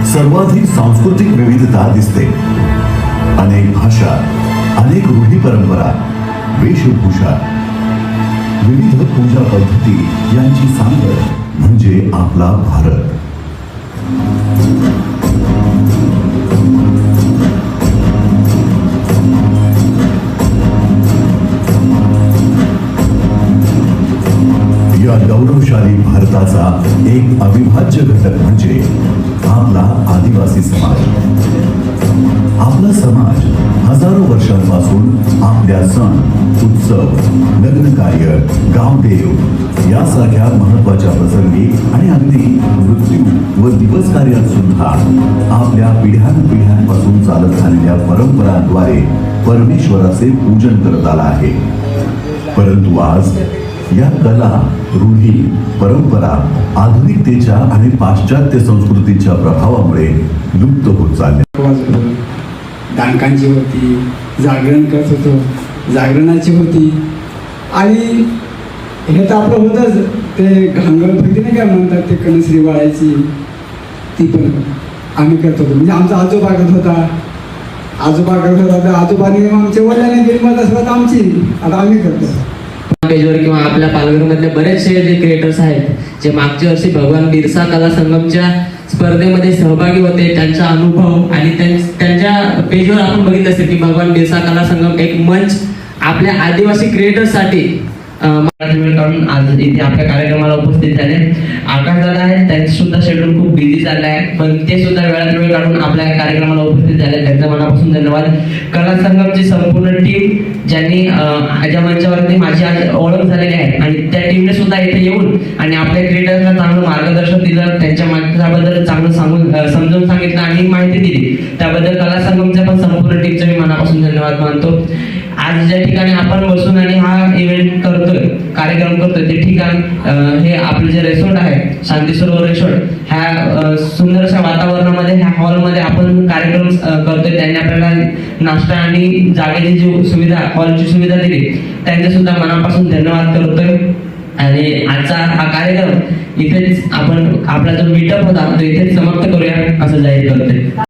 सर्वाधिक सांस्कृतिक विविधता दिसते. अनेक भाषा, अनेक रूढी परंपरा, वेशभूषा, विविध पूजा पद्धती यांची सांगड म्हणजे आपला भारत. या गौरवशाली भारताचा एक अविभाज्य घटक म्हणजे आपला आदिवासी समाज. आपला समाज हजारो वर्षांपासून आपल्या सण, उत्सव, लग्न कार्य, गावदेव यासारख्या महत्वाच्या प्रसंगी आणि अगदी मृत्यू व दिवस कार्यात सुद्धा आपल्या पिढ्यानपिढ्यांपासून चालत आलेल्या परंपरांद्वारे परमेश्वराचे पूजन करत आला आहे. परंतु आज या कला, रूढी, परंपरा आधुनिकतेच्या आणि पाश्चात्य संस्कृतीच्या प्रभावामुळे लुप्त होत चालल्या. दांडकांची होती, जागरण करत होतो, जागरणाची होती आणि हे तर आपलं होतंच. ते घांगड भरती नाही काय म्हणतात, ते कणसरी वाळायची ती पण आम्ही करत होतो. म्हणजे आमचा आजोबा करत होता, तर आजोबाने आमच्या वडिलांनी गेली मग असं आमची आता आम्ही करतो. पेजवर किंवा आपल्या पालघरमधले बरेचसे जे क्रिएटर्स आहेत जे मागच्या वर्षी भगवान बिरसा कला संगमच्या स्पर्धेमध्ये सहभागी होते, त्यांचा अनुभव आणि त्यांच्या पेजवर आपण बघितलं असेल की भगवान बिरसा कला संगम एक मंच आपल्या आदिवासी क्रिएटर्ससाठी वेळ काढून आज इथे आपल्या कार्यक्रमाला उपस्थित झाले. आकाश दादा आहेत, त्यांचं सुद्धा शेड्यूल खूप बिझी चाललं आहे, पण ते सुद्धा वेळात वेळ काढून आपल्या कार्यक्रमाला उपस्थित झाले. त्यांच्या मनापासून धन्यवाद. कला संगमची संपूर्ण टीम ज्यांनी माझ्या मंचावरती माझी आज ओळख झालेली आहे आणि त्या टीमने सुद्धा इथे येऊन आणि आपल्या क्रिएटर्सला चांगलं मार्गदर्शन दिलं, त्यांच्या मागच्याबद्दल चांगलं समजून सांगितलं आणि माहिती दिली, त्याबद्दल कला संगमच्या पण संपूर्ण टीमचा मी मनापासून धन्यवाद मानतो. आज ज्या ठिकाणी आपण बसून आणि हा इव्हेंट करतोय, कार्यक्रम करतोय, ते ठिकाण हे आपलं जे रेसॉर्ट आहे शांती सरोवर रेसॉर्ट, ह्या सुंदरशा वातावरणामध्ये ह्या हॉलमध्ये आपण कार्यक्रम करतोय. त्यांनी आपल्याला नाश्ता आणि जागेची जी सुविधा, हॉलची सुविधा दिली, त्यांचे सुद्धा मनापासून धन्यवाद करतोय. आणि आजचा हा कार्यक्रम इथेच आपण आपला जो मीटअप होता तो इथेच समाप्त करूया असं जाहीर करतोय.